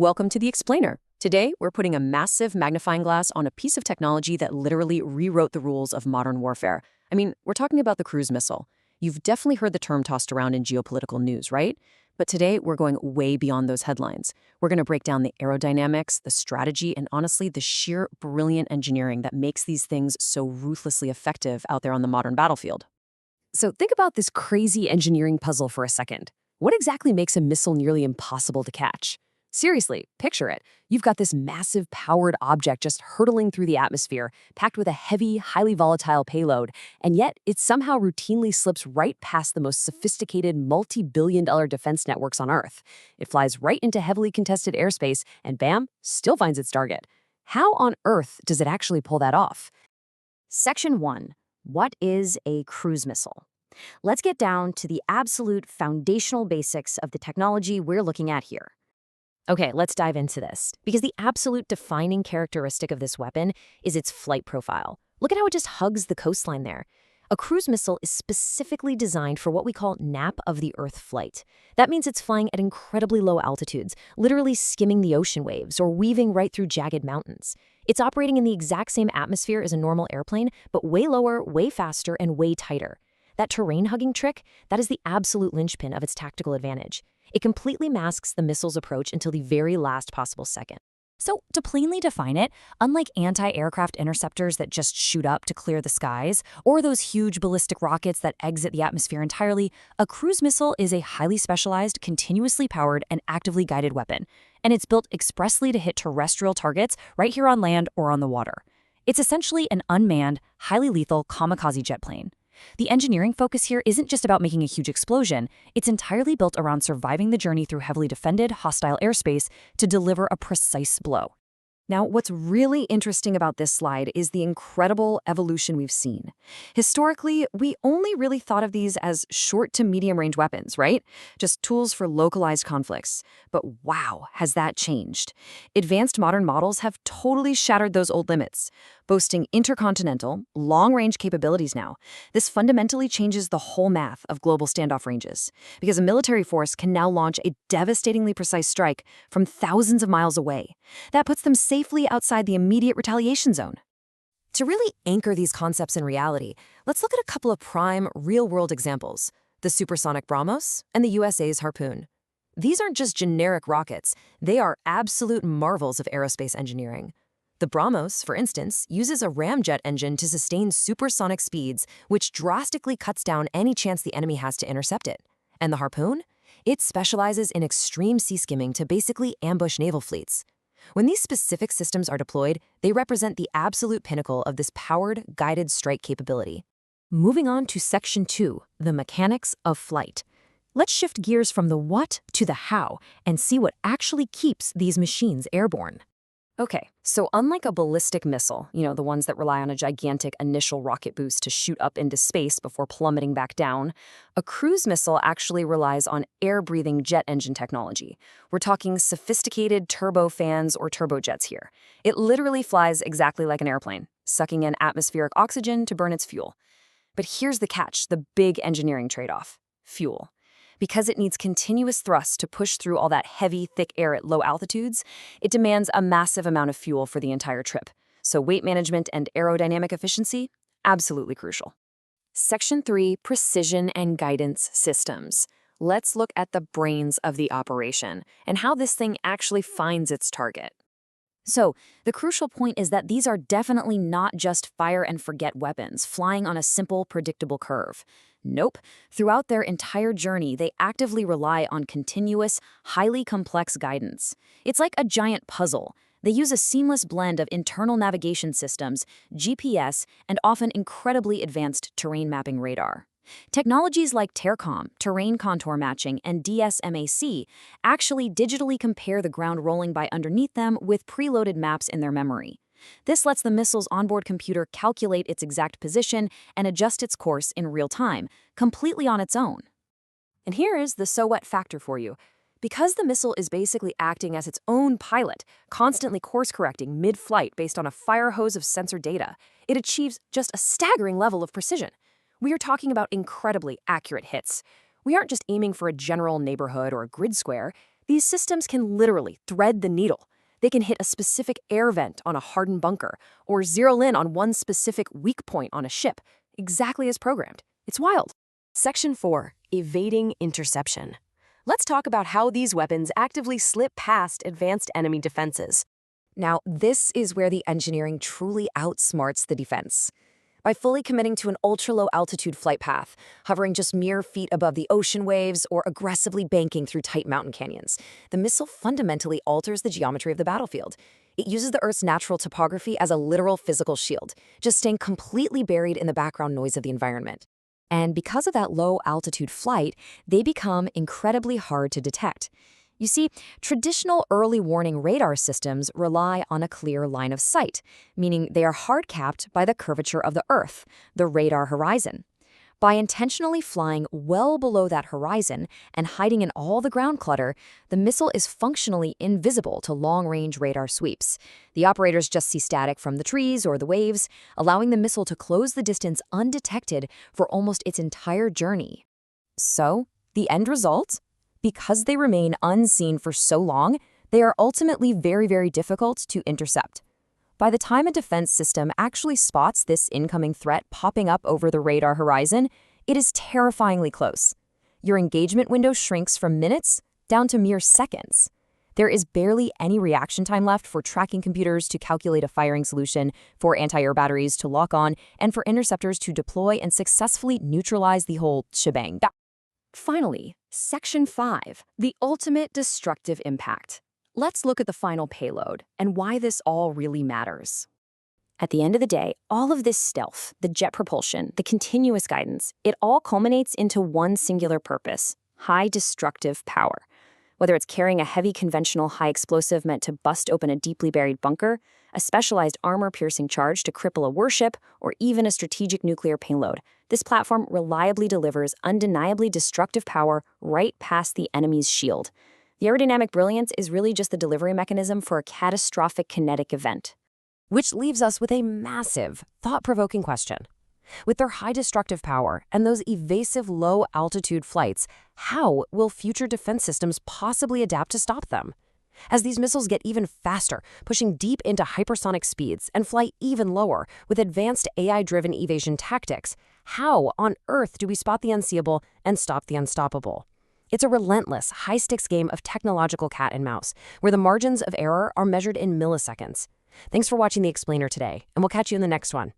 Welcome to The Explainer. Today, we're putting a massive magnifying glass on a piece of technology that literally rewrote the rules of modern warfare. I mean, we're talking about the cruise missile. You've definitely heard the term tossed around in geopolitical news, right? But today, we're going way beyond those headlines. We're going to break down the aerodynamics, the strategy, and honestly, the sheer brilliant engineering that makes these things so ruthlessly effective out there on the modern battlefield. So think about this crazy engineering puzzle for a second. What exactly makes a missile nearly impossible to catch? Seriously, picture it. You've got this massive powered object just hurtling through the atmosphere, packed with a heavy, highly volatile payload, and yet it somehow routinely slips right past the most sophisticated multi-billion-dollar defense networks on Earth. It flies right into heavily contested airspace, and bam, still finds its target. How on earth does it actually pull that off? Section 1. What is a cruise missile? Let's get down to the absolute foundational basics of the technology we're looking at here. Okay, let's dive into this, because the absolute defining characteristic of this weapon is its flight profile. Look at how it just hugs the coastline there. A cruise missile is specifically designed for what we call nap of the Earth flight. That means it's flying at incredibly low altitudes, literally skimming the ocean waves or weaving right through jagged mountains. It's operating in the exact same atmosphere as a normal airplane, but way lower, way faster, and way tighter. That terrain-hugging trick, that is the absolute linchpin of its tactical advantage. It completely masks the missile's approach until the very last possible second. So, to plainly define it, unlike anti-aircraft interceptors that just shoot up to clear the skies, or those huge ballistic rockets that exit the atmosphere entirely, a cruise missile is a highly specialized, continuously powered, and actively guided weapon. And it's built expressly to hit terrestrial targets right here on land or on the water. It's essentially an unmanned, highly lethal kamikaze jet plane. The engineering focus here isn't just about making a huge explosion, it's entirely built around surviving the journey through heavily defended, hostile airspace to deliver a precise blow. Now, what's really interesting about this slide is the incredible evolution we've seen. Historically, we only really thought of these as short to medium-range weapons, right? Just tools for localized conflicts. But wow, has that changed. Advanced modern models have totally shattered those old limits, boasting intercontinental, long-range capabilities now. This fundamentally changes the whole math of global standoff ranges, because a military force can now launch a devastatingly precise strike from thousands of miles away. That puts them safely outside the immediate retaliation zone. To really anchor these concepts in reality, let's look at a couple of prime, real-world examples: the supersonic BrahMos and the USA's Harpoon. These aren't just generic rockets, they are absolute marvels of aerospace engineering. The BrahMos, for instance, uses a ramjet engine to sustain supersonic speeds, which drastically cuts down any chance the enemy has to intercept it. And the Harpoon? It specializes in extreme sea skimming to basically ambush naval fleets. When these specific systems are deployed, they represent the absolute pinnacle of this powered, guided strike capability. Moving on to Section 2, the mechanics of flight. Let's shift gears from the what to the how and see what actually keeps these machines airborne. Okay, so unlike a ballistic missile, the ones that rely on a gigantic initial rocket boost to shoot up into space before plummeting back down, a cruise missile actually relies on air-breathing jet engine technology. We're talking sophisticated turbofans or turbojets here. It literally flies exactly like an airplane, sucking in atmospheric oxygen to burn its fuel. But here's the catch, the big engineering trade-off: fuel. Because it needs continuous thrust to push through all that heavy, thick air at low altitudes, it demands a massive amount of fuel for the entire trip. So weight management and aerodynamic efficiency, absolutely crucial. Section 3, precision and guidance systems. Let's look at the brains of the operation and how this thing actually finds its target. So, the crucial point is that these are definitely not just fire-and-forget weapons flying on a simple, predictable curve. Nope. Throughout their entire journey, they actively rely on continuous, highly complex guidance. It's like a giant puzzle. They use a seamless blend of internal navigation systems, GPS, and often incredibly advanced terrain mapping radar. Technologies like TERCOM, terrain contour matching, and DSMAC actually digitally compare the ground rolling by underneath them with preloaded maps in their memory. This lets the missile's onboard computer calculate its exact position and adjust its course in real time, completely on its own. And here is the so what factor for you. Because the missile is basically acting as its own pilot, constantly course-correcting mid-flight based on a fire hose of sensor data, it achieves just a staggering level of precision. We are talking about incredibly accurate hits. We aren't just aiming for a general neighborhood or a grid square. These systems can literally thread the needle. They can hit a specific air vent on a hardened bunker, or zero in on one specific weak point on a ship, exactly as programmed. It's wild. Section 4. Evading interception. Let's talk about how these weapons actively slip past advanced enemy defenses. Now, this is where the engineering truly outsmarts the defense. By fully committing to an ultra-low altitude flight path, hovering just mere feet above the ocean waves, or aggressively banking through tight mountain canyons, the missile fundamentally alters the geometry of the battlefield. It uses the Earth's natural topography as a literal physical shield, just staying completely buried in the background noise of the environment. And because of that low-altitude flight, they become incredibly hard to detect. You see, traditional early warning radar systems rely on a clear line of sight, meaning they are hard-capped by the curvature of the Earth, the radar horizon. By intentionally flying well below that horizon and hiding in all the ground clutter, the missile is functionally invisible to long-range radar sweeps. The operators just see static from the trees or the waves, allowing the missile to close the distance undetected for almost its entire journey. So, the end result? Because they remain unseen for so long, they are ultimately very, very difficult to intercept. By the time a defense system actually spots this incoming threat popping up over the radar horizon, it is terrifyingly close. Your engagement window shrinks from minutes down to mere seconds. There is barely any reaction time left for tracking computers to calculate a firing solution, for anti-air batteries to lock on, and for interceptors to deploy and successfully neutralize the whole shebang. Finally, Section 5, the ultimate destructive impact. Let's look at the final payload and why this all really matters. At the end of the day, all of this stealth, the jet propulsion, the continuous guidance, it all culminates into one singular purpose: high destructive power. Whether it's carrying a heavy conventional high explosive meant to bust open a deeply buried bunker, a specialized armor-piercing charge to cripple a warship, or even a strategic nuclear payload, this platform reliably delivers undeniably destructive power right past the enemy's shield. The aerodynamic brilliance is really just the delivery mechanism for a catastrophic kinetic event. Which leaves us with a massive, thought-provoking question. With their high destructive power and those evasive low-altitude flights, how will future defense systems possibly adapt to stop them? As these missiles get even faster, pushing deep into hypersonic speeds and fly even lower with advanced AI-driven evasion tactics, how on earth do we spot the unseeable and stop the unstoppable? It's a relentless, high-stakes game of technological cat and mouse, where the margins of error are measured in milliseconds. Thanks for watching The Explainer today, and we'll catch you in the next one.